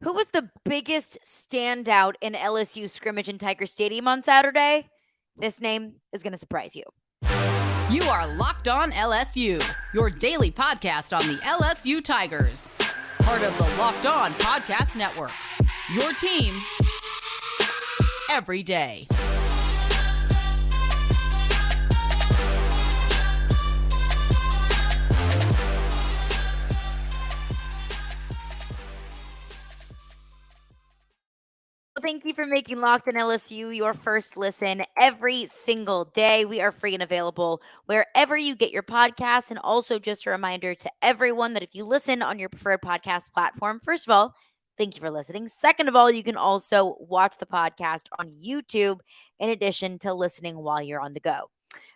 Who was the biggest standout in LSU scrimmage in Tiger Stadium on Saturday? This name is going to surprise you. You are Locked On LSU, your daily podcast on the LSU Tigers. Part of the Locked On Podcast Network. Your team every day. Thank you for making Locked On LSU your first listen every single day. We are free and available wherever you get your podcasts. And also just a reminder to everyone that if you listen on your preferred podcast platform, first of all, thank you for listening. Second of all, you can also watch the podcast on YouTube in addition to listening while you're on the go.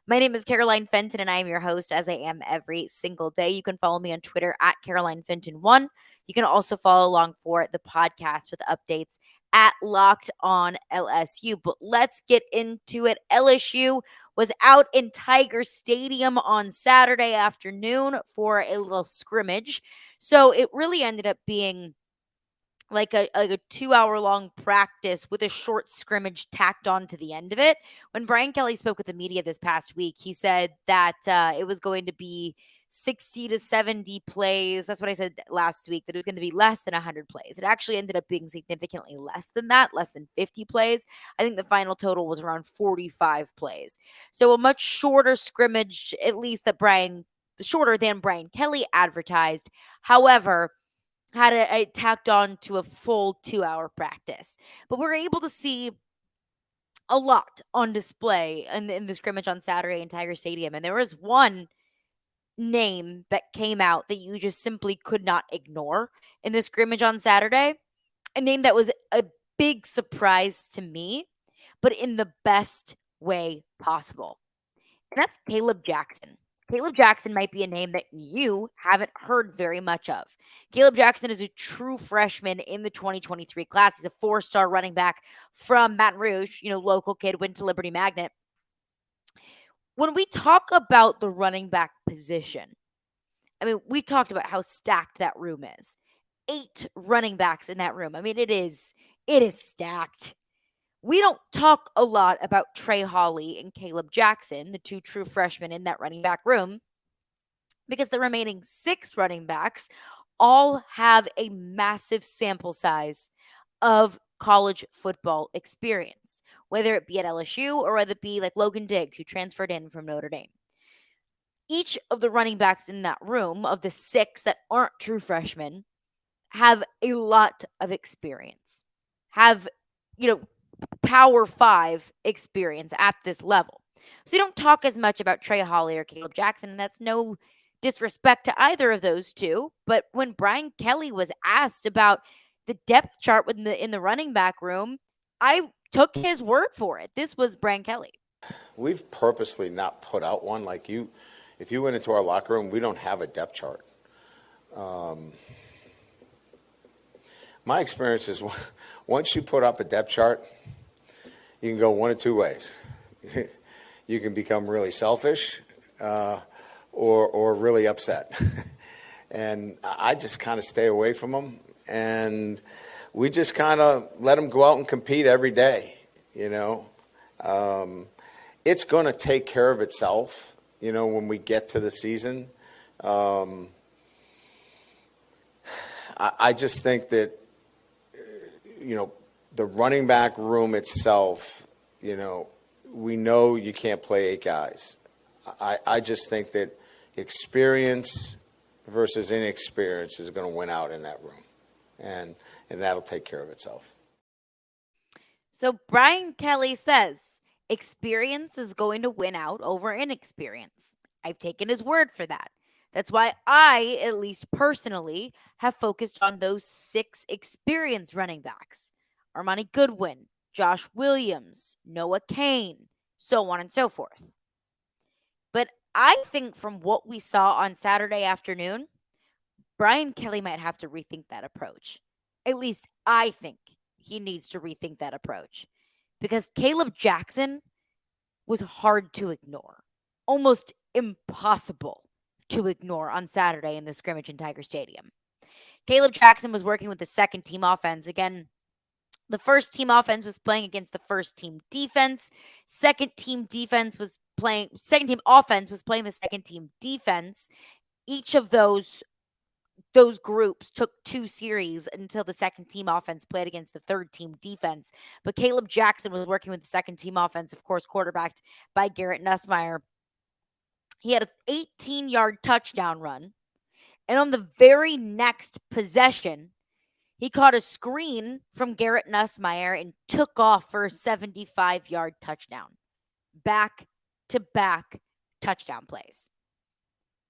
My name is Caroline Fenton, and I am your host, as I am every single day. You can follow me on Twitter at CarolineFenton1. You can also follow along for the podcast with updates at Locked On LSU. But let's get into it. LSU was out in Tiger Stadium on Saturday afternoon for a little scrimmage. So it really ended up being like a 2-hour-long practice with a short scrimmage tacked on to the end of it. When Brian Kelly spoke with the media this past week, he said that it was going to be 60 to 70 plays. That's what I said last week, that it was going to be less than 100 plays. It actually ended up being significantly less than that, less than 50 plays. I think the final total was around 45 plays. So a much shorter scrimmage, at least shorter than Brian Kelly advertised. However, had it tacked on to a full 2-hour practice. But we're able to see a lot on display in the scrimmage on Saturday in Tiger Stadium. And there was one name that came out that you just simply could not ignore in the scrimmage on Saturday. A name that was a big surprise to me, but in the best way possible. And that's Kaleb Jackson. Kaleb Jackson might be a name that you haven't heard very much of. Kaleb Jackson is a true freshman in the 2023 class. He's a 4-star running back from Baton Rouge, local kid, went to Liberty Magnet. When we talk about the running back position, I mean, we've talked about how stacked that room is. 8 running backs in that room. I mean, it is stacked. We don't talk a lot about Trey Hawley and Kaleb Jackson, the 2 true freshmen in that running back room, because the remaining 6 running backs all have a massive sample size of college football experience, whether it be at LSU or whether it be like Logan Diggs, who transferred in from Notre Dame. Each of the running backs in that room, of the 6 that aren't true freshmen, have a lot of experience, have, Power 5 experience at this level. So you don't talk as much about Trey Hawley or Kaleb Jackson, and that's no disrespect to either of those two. But when Brian Kelly was asked about the depth chart in the running back room, I took his word for it. This was Brian Kelly. We've purposely not put out one like you. If you went into our locker room, we don't have a depth chart. My experience is once you put up a depth chart, you can go one of 2 ways. You can become really selfish or really upset. And I just kind of stay away from them. And we just kind of let them go out and compete every day, It's going to take care of itself, when we get to the season. I just think that, the running back room itself, we know you can't play 8 guys. I just think that experience versus inexperience is going to win out in that room. And that'll take care of itself. So Brian Kelly says experience is going to win out over inexperience. I've taken his word for that. That's why I, at least personally, have focused on those 6 experienced running backs. Armani Goodwin, Josh Williams, Noah Kane, so on and so forth. But I think from what we saw on Saturday afternoon, Brian Kelly might have to rethink that approach. At least I think he needs to rethink that approach. Because Kaleb Jackson was hard to ignore. Almost impossible to ignore on Saturday in the scrimmage in Tiger Stadium. Kaleb Jackson was working with the second team offense. Again, the first team offense was playing against the first team defense. Second team offense was playing the second team defense. Each of those groups took 2 series until the second team offense played against the third team defense. But Kaleb Jackson was working with the second team offense, of course, quarterbacked by Garrett Nussmeier. He had an 18-yard touchdown run. And on the very next possession, he caught a screen from Garrett Nussmeier and took off for a 75-yard touchdown. Back-to-back touchdown plays.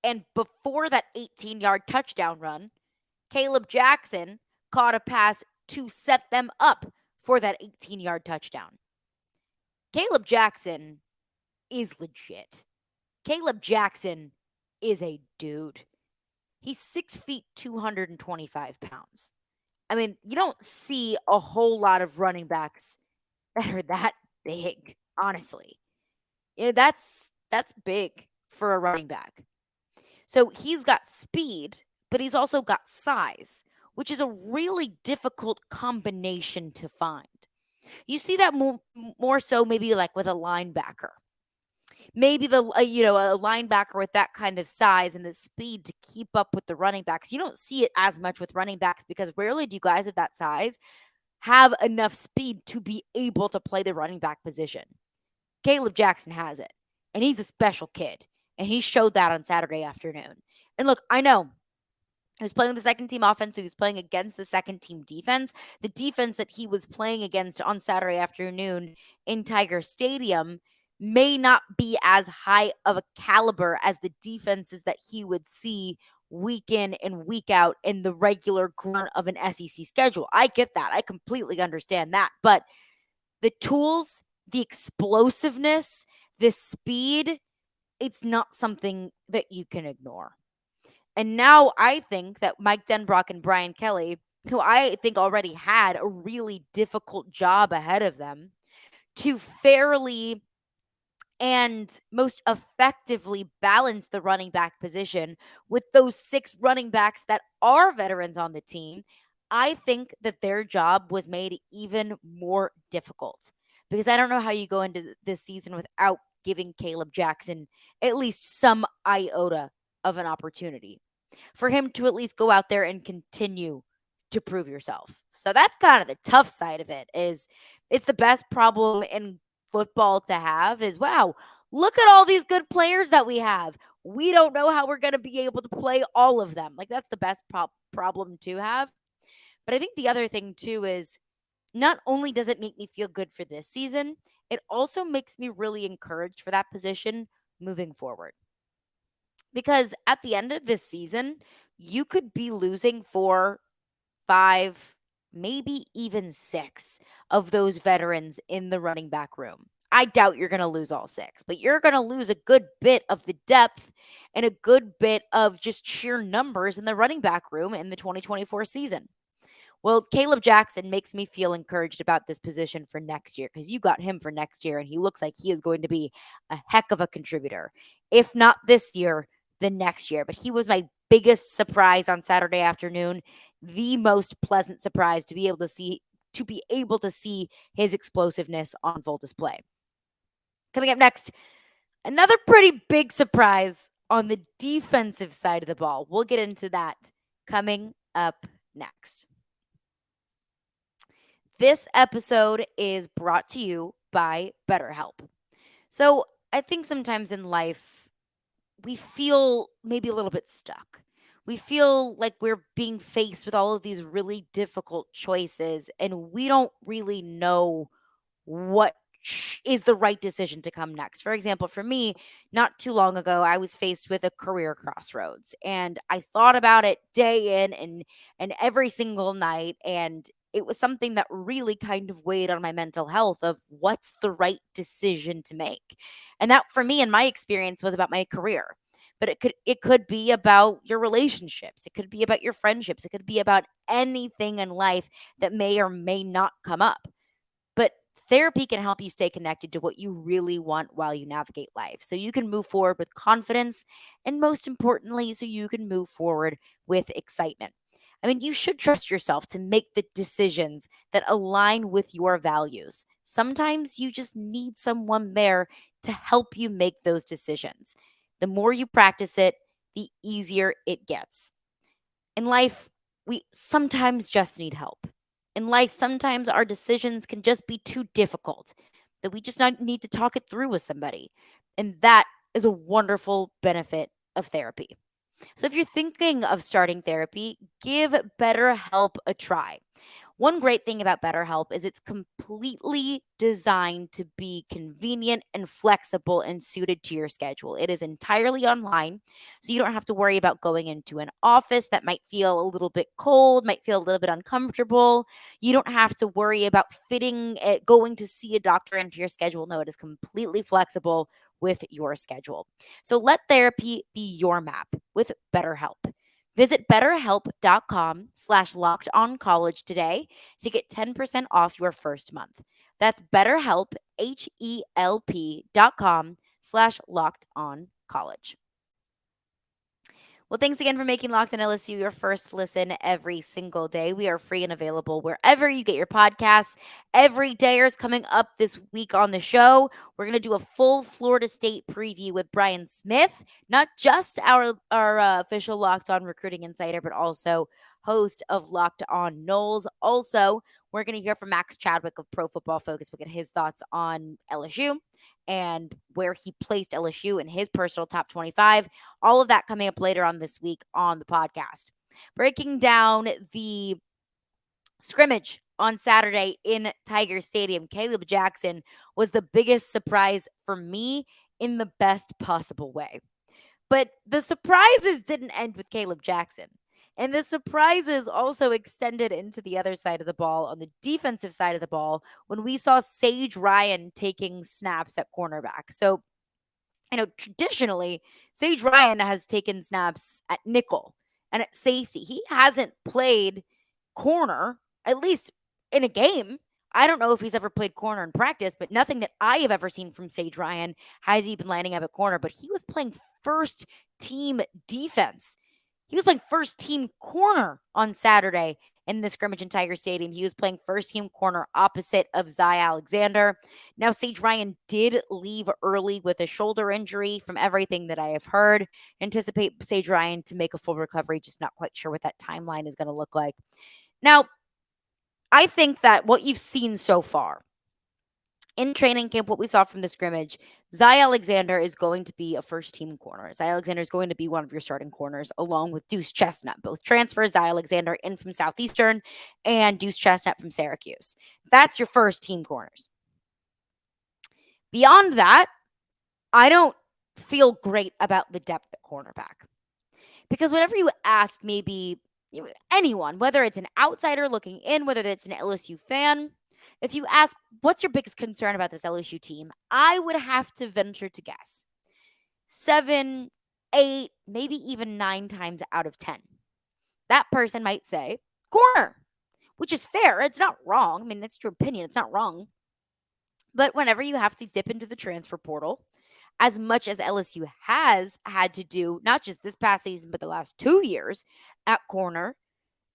And before that 18-yard touchdown run, Kaleb Jackson caught a pass to set them up for that 18-yard touchdown. Kaleb Jackson is legit. Kaleb Jackson is a dude. He's 6 feet, 225 pounds. I mean, you don't see a whole lot of running backs that are that big, honestly. That's big for a running back. So he's got speed, but he's also got size, which is a really difficult combination to find. You see that more so maybe like with a linebacker. Maybe a linebacker with that kind of size and the speed to keep up with the running backs. You don't see it as much with running backs because rarely do guys of that size have enough speed to be able to play the running back position. Kaleb Jackson has it, and he's a special kid, and he showed that on Saturday afternoon. And look, I know he was playing with the second team offense, so he was playing against the second team defense. The defense that he was playing against on Saturday afternoon in Tiger Stadium may not be as high of a caliber as the defenses that he would see week in and week out in the regular grunt of an SEC schedule. I get that. I completely understand that. But the tools, the explosiveness, the speed, it's not something that you can ignore. And now I think that Mike Denbrock and Brian Kelly, who I think already had a really difficult job ahead of them, to fairly and most effectively balance the running back position with those 6 running backs that are veterans on the team, I think that their job was made even more difficult. Because I don't know how you go into this season without giving Kaleb Jackson at least some iota of an opportunity for him to at least go out there and continue to prove yourself. So that's kind of the tough side of it. Is it's the best problem in football to have is, wow, look at all these good players that we have. We don't know how we're going to be able to play all of them. Like, that's the best problem to have. But I think the other thing too is not only does it make me feel good for this season, it also makes me really encouraged for that position moving forward. Because at the end of this season, you could be losing 4, 5, maybe even 6 of those veterans in the running back room. I doubt you're going to lose all 6, but you're going to lose a good bit of the depth and a good bit of just sheer numbers in the running back room in the 2024 season. Well, Kaleb Jackson makes me feel encouraged about this position for next year because you got him for next year, and he looks like he is going to be a heck of a contributor. If not this year, then next year. But he was my biggest surprise on Saturday afternoon, the most pleasant surprise to be able to see his explosiveness on full display. Coming up next, another pretty big surprise on the defensive side of the ball. We'll get into that coming up next. This episode is brought to you by BetterHelp. So I think sometimes in life, we feel maybe a little bit stuck. We feel like we're being faced with all of these really difficult choices, and we don't really know what is the right decision to come next. For example, for me, not too long ago, I was faced with a career crossroads, and I thought about it day in and every single night, and it was something that really kind of weighed on my mental health of what's the right decision to make. And that, for me, in my experience, was about my career. But it could be about your relationships. It could be about your friendships. It could be about anything in life that may or may not come up. But therapy can help you stay connected to what you really want while you navigate life. So you can move forward with confidence, and most importantly, so you can move forward with excitement. I mean, you should trust yourself to make the decisions that align with your values. Sometimes you just need someone there to help you make those decisions. The more you practice it, the easier it gets. In life, we sometimes just need help. In life, sometimes our decisions can just be too difficult that we just need to talk it through with somebody. And that is a wonderful benefit of therapy. So if you're thinking of starting therapy, give BetterHelp a try. One great thing about BetterHelp is it's completely designed to be convenient and flexible and suited to your schedule. It is entirely online, so you don't have to worry about going into an office that might feel a little bit cold, might feel a little bit uncomfortable. You don't have to worry about fitting it, going to see a doctor into your schedule. No, it is completely flexible with your schedule. So let therapy be your map with BetterHelp. Visit betterhelp.com/lockedoncollege today to get 10% off your first month. That's BetterHelp, HELP.com/lockedoncollege. Well, thanks again for making Locked on LSU your first listen every single day. We are free and available wherever you get your podcasts. Every day is coming up this week on the show. We're going to do a full Florida State preview with Brian Smith, not just our official Locked on Recruiting Insider, but also host of Locked on Knowles. Also, we're going to hear from Max Chadwick of Pro Football Focus. We'll get his thoughts on LSU and where he placed LSU in his personal top 25. All of that coming up later on this week on the podcast. Breaking down the scrimmage on Saturday in Tiger Stadium, Kaleb Jackson was the biggest surprise for me in the best possible way. But the surprises didn't end with Kaleb Jackson. And the surprises also extended into the other side of the ball, on the defensive side of the ball, when we saw Sage Ryan taking snaps at cornerback. So, traditionally, Sage Ryan has taken snaps at nickel and at safety. He hasn't played corner, at least in a game. I don't know if he's ever played corner in practice, but nothing that I have ever seen from Sage Ryan has he been lining up at corner. But he was playing first team defense. He was playing first team corner on Saturday in the scrimmage in Tiger Stadium. He was playing first team corner opposite of Zy Alexander. Now, Sage Ryan did leave early with a shoulder injury from everything that I have heard. Anticipate Sage Ryan to make a full recovery, just not quite sure what that timeline is going to look like. Now, I think that what you've seen so far in training camp, what we saw from the scrimmage, Zy Alexander is going to be a first-team corner. Zy Alexander is going to be one of your starting corners, along with Deuce Chestnut. Both transfers, Zy Alexander in from Southeastern and Deuce Chestnut from Syracuse. That's your first-team corners. Beyond that, I don't feel great about the depth at cornerback. Because whenever you ask maybe anyone, whether it's an outsider looking in, whether it's an LSU fan, if you ask, what's your biggest concern about this LSU team? I would have to venture to guess 7, 8, maybe even 9 times out of 10. That person might say corner, which is fair. It's not wrong. I mean, that's your opinion. It's not wrong. But whenever you have to dip into the transfer portal, as much as LSU has had to do, not just this past season, but the last 2 years at corner,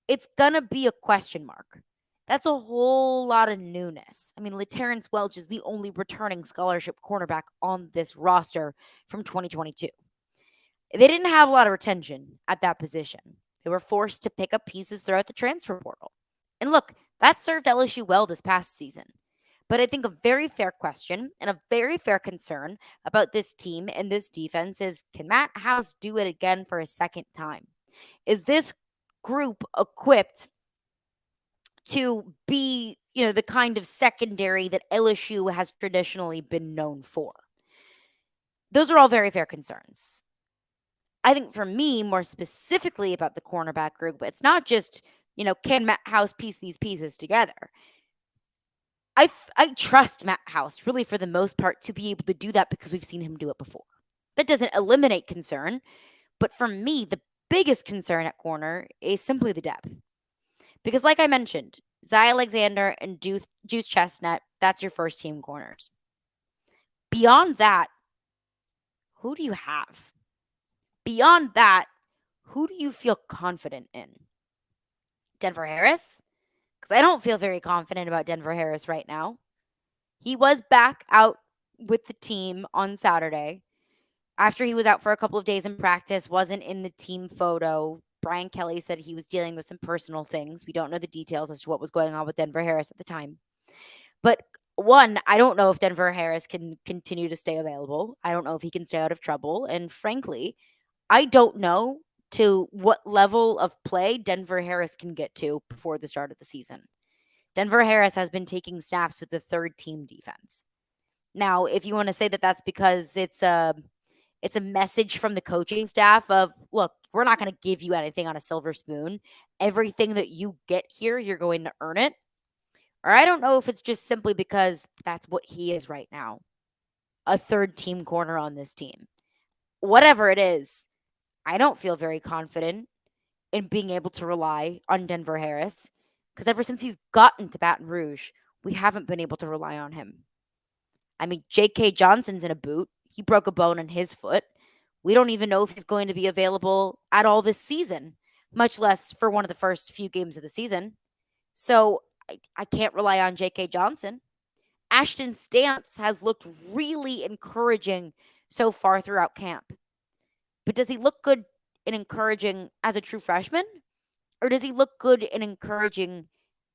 it's going to be a question mark. That's a whole lot of newness. I mean, Terrence Welch is the only returning scholarship cornerback on this roster from 2022. They didn't have a lot of retention at that position. They were forced to pick up pieces throughout the transfer portal. And look, that served LSU well this past season. But I think a very fair question and a very fair concern about this team and this defense is, can Matt House do it again for a second time? Is this group equipped to be, the kind of secondary that LSU has traditionally been known for? Those are all very fair concerns. I think for me, more specifically about the cornerback group, it's not just, can Matt House piece these pieces together? I trust Matt House, really, for the most part, to be able to do that because we've seen him do it before. That doesn't eliminate concern, but for me, the biggest concern at corner is simply the depth. Because like I mentioned, Zy Alexander and Deuce Chestnut, that's your first team corners. Beyond that, who do you have? Beyond that, who do you feel confident in? Denver Harris? Because I don't feel very confident about Denver Harris right now. He was back out with the team on Saturday after he was out for a couple of days in practice, wasn't in the team photo. Brian Kelly said he was dealing with some personal things. We don't know the details as to what was going on with Denver Harris at the time. But one, I don't know if Denver Harris can continue to stay available. I don't know if he can stay out of trouble. And frankly, I don't know to what level of play Denver Harris can get to before the start of the season. Denver Harris has been taking snaps with the third team defense. Now, if you want to say that that's because it's a message from the coaching staff of, look, we're not going to give you anything on a silver spoon. Everything that you get here, you're going to earn it. Or I don't know if it's just simply because that's what he is right now, a third team corner on this team. Whatever it is, I don't feel very confident in being able to rely on Denver Harris because ever since he's gotten to Baton Rouge, we haven't been able to rely on him. I mean, J.K. Johnson's in a boot. He broke a bone in his foot. We don't even know if he's going to be available at all this season, much less for one of the first few games of the season. So I can't rely on J.K. Johnson. Ashton Stamps has looked really encouraging so far throughout camp. But does he look good and encouraging as a true freshman? Or does he look good and encouraging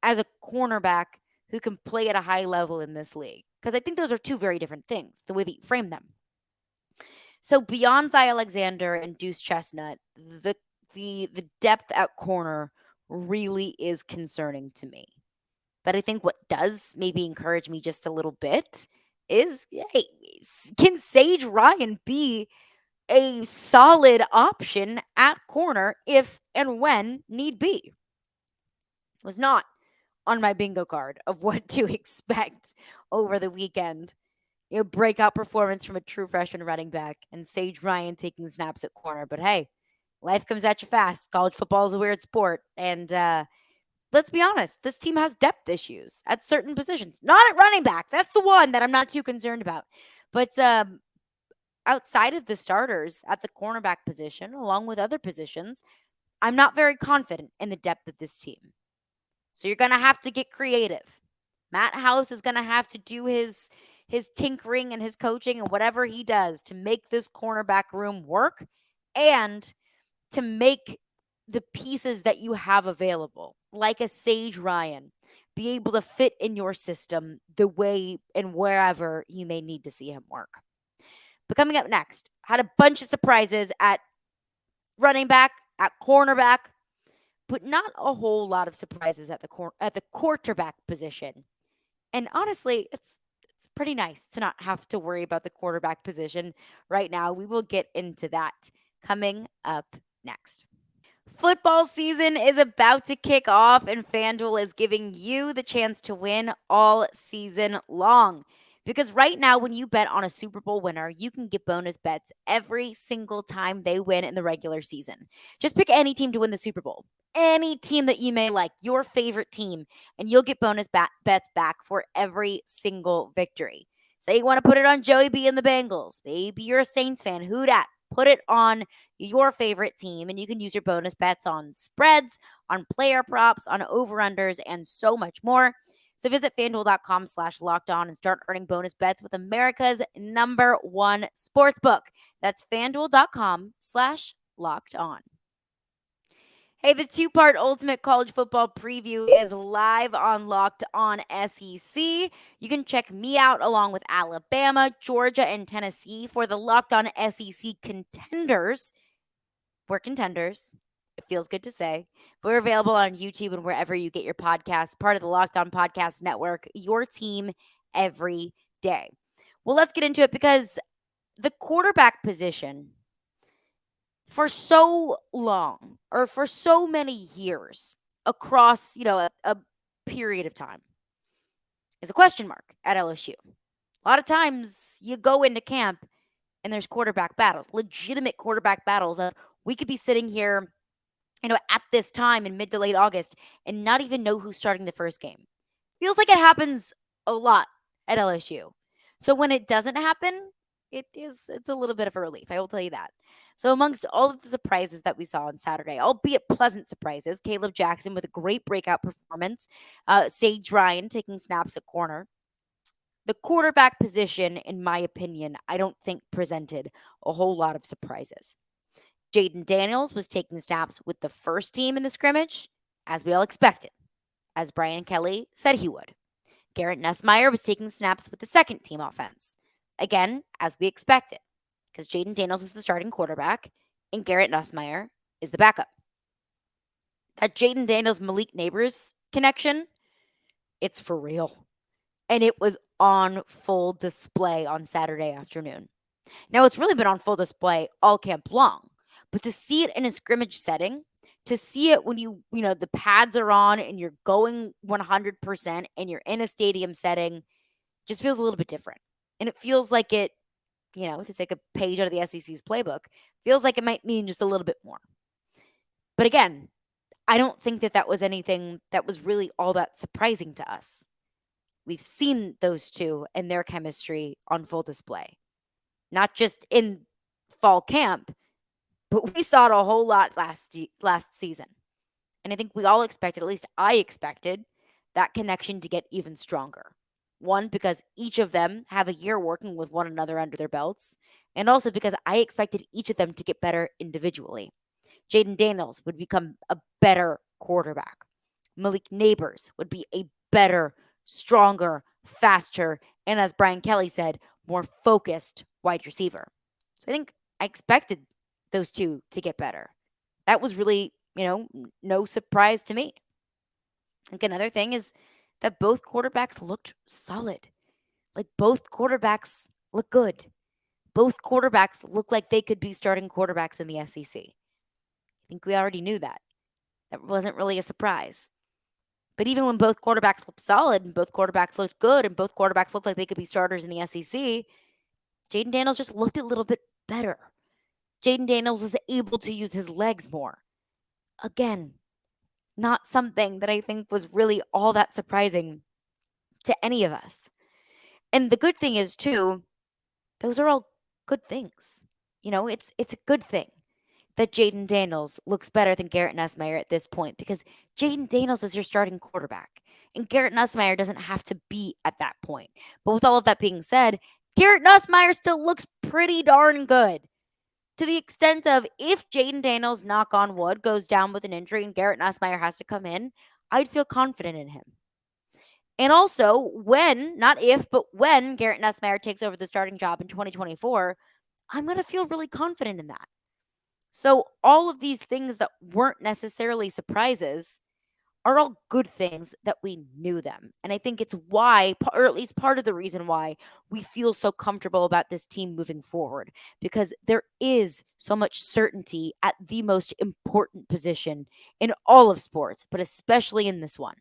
as a cornerback who can play at a high level in this league? Because I think those are two very different things, the way that you frame them. So beyond Zy Alexander and Deuce Chestnut, the depth at corner really is concerning to me. But I think what does maybe encourage me just a little bit is, hey, can Sage Ryan be a solid option at corner if and when need be? It was not on my bingo card of what to expect over the weekend. Breakout performance from a true freshman running back and Sage Ryan taking snaps at corner. But hey, life comes at you fast. College football is a weird sport. And let's be honest, this team has depth issues at certain positions. Not at running back. That's the one that I'm not too concerned about. But outside of the starters at the cornerback position, along with other positions, I'm not very confident in the depth of this team. So you're going to have to get creative. Matt House is going to have to do his tinkering and his coaching and whatever he does to make this cornerback room work and to make the pieces that you have available, like a Sage Ryan, be able to fit in your system the way and wherever you may need to see him work. But coming up next, had a bunch of surprises at running back, at cornerback, but not a whole lot of surprises at the quarterback position. And honestly, it's pretty nice to not have to worry about the quarterback position right now. We will get into that coming up next. Football season is about to kick off, and FanDuel is giving you the chance to win all season long. Because right now, when you bet on a Super Bowl winner, you can get bonus bets every single time they win in the regular season. Just pick any team to win the Super Bowl. Any team that you may like, your favorite team, and you'll get bonus bets back for every single victory. Say you want to put it on Joey B and the Bengals. Maybe you're a Saints fan. Who dat? Put it on your favorite team, and you can use your bonus bets on spreads, on player props, on over-unders, and so much more. So visit FanDuel.com/lockedon and start earning bonus bets with America's #1 sportsbook. That's FanDuel.com/lockedon. Hey, the two-part Ultimate College Football Preview is live on Locked On SEC. You can check me out along with Alabama, Georgia, and Tennessee for the Locked On SEC contenders. We're contenders. It feels good to say. We're available on YouTube and wherever you get your podcasts, part of the Locked On Podcast Network, your team every day. Well, let's get into it because the quarterback position for so long or for so many years across, a period of time is a question mark at LSU. A lot of times you go into camp and there's quarterback battles, legitimate quarterback battles. We could be sitting here, at this time in mid to late August and not even know who's starting the first game. Feels like it happens a lot at LSU. So when it doesn't happen, it's a little bit of a relief. I will tell you that. So, amongst all of the surprises that we saw on Saturday, albeit pleasant surprises, Kaleb Jackson with a great breakout performance, Sage Ryan taking snaps at corner. The quarterback position, in my opinion, I don't think presented a whole lot of surprises. Jaden Daniels was taking snaps with the first team in the scrimmage, as we all expected, as Brian Kelly said he would. Garrett Nussmeier was taking snaps with the second team offense, again, as we expected, because Jaden Daniels is the starting quarterback and Garrett Nussmeier is the backup. That Jaden Daniels Malik Neighbors connection, it's for real. And it was on full display on Saturday afternoon. Now, it's really been on full display all camp long, but to see it in a scrimmage setting, to see it when the pads are on and you're going 100% and you're in a stadium setting, just feels a little bit different. And it feels like it, to take a page out of the SEC's playbook, feels like it might mean just a little bit more. But again, I don't think that was anything that was really all that surprising to us. We've seen those two and their chemistry on full display, not just in fall camp, but we saw it a whole lot last season. And I think we all expected, at least I expected, that connection to get even stronger. One, because each of them have a year working with one another under their belts, and also because I expected each of them to get better individually. Jaden Daniels would become a better quarterback. Malik Neighbors would be a better, stronger, faster, and as Brian Kelly said, more focused wide receiver. So I think I expected those two to get better. That was really, no surprise to me. I think another thing is that both quarterbacks looked solid. Like both quarterbacks look good. Both quarterbacks look like they could be starting quarterbacks in the SEC. I think we already knew that. That wasn't really a surprise. But even when both quarterbacks looked solid and both quarterbacks looked good and both quarterbacks looked like they could be starters in the SEC, Jaden Daniels just looked a little bit better. Jaden Daniels was able to use his legs more. Again, not something that I think was really all that surprising to any of us. And the good thing is, too, those are all good things. It's a good thing that Jaden Daniels looks better than Garrett Nussmeier at this point because Jaden Daniels is your starting quarterback. And Garrett Nussmeier doesn't have to be at that point. But with all of that being said, Garrett Nussmeier still looks pretty darn good. To the extent of if Jaden Daniels, knock on wood, goes down with an injury and Garrett Nussmeier has to come in, I'd feel confident in him. And also, not if, but when Garrett Nussmeier takes over the starting job in 2024, I'm going to feel really confident in that. So all of these things that weren't necessarily surprises are all good things that we knew them. And I think it's why, or at least part of the reason why, we feel so comfortable about this team moving forward, because there is so much certainty at the most important position in all of sports, but especially in this one.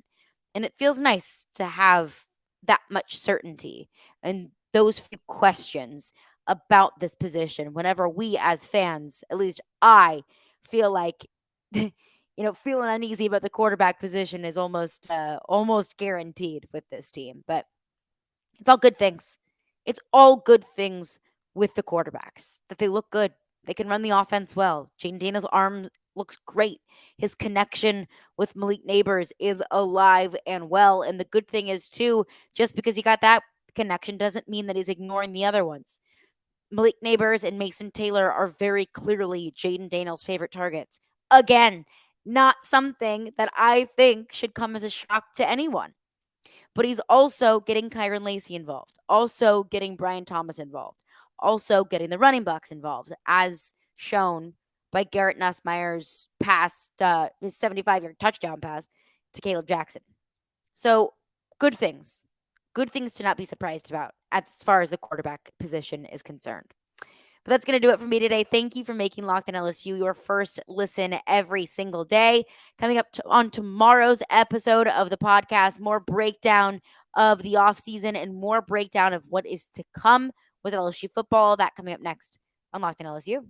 And it feels nice to have that much certainty and those few questions about this position whenever we as fans, at least I, feel like feeling uneasy about the quarterback position is almost guaranteed with this team. But it's all good things. It's all good things with the quarterbacks, that they look good. They can run the offense well. Jaden Daniels' arm looks great. His connection with Malik Neighbors is alive and well. And the good thing is, too, just because he got that connection doesn't mean that he's ignoring the other ones. Malik Neighbors and Mason Taylor are very clearly Jaden Daniels' favorite targets. Again, not something that I think should come as a shock to anyone. But he's also getting Kyron Lacey involved, also getting Brian Thomas involved, also getting the running backs involved, as shown by Garrett Nussmeier's pass, his 75-yard touchdown pass to Kaleb Jackson. So good things to not be surprised about as far as the quarterback position is concerned. But that's going to do it for me today. Thank you for making Locked On LSU your first listen every single day. Coming up on tomorrow's episode of the podcast, more breakdown of the offseason and more breakdown of what is to come with LSU football. That coming up next on Locked On LSU.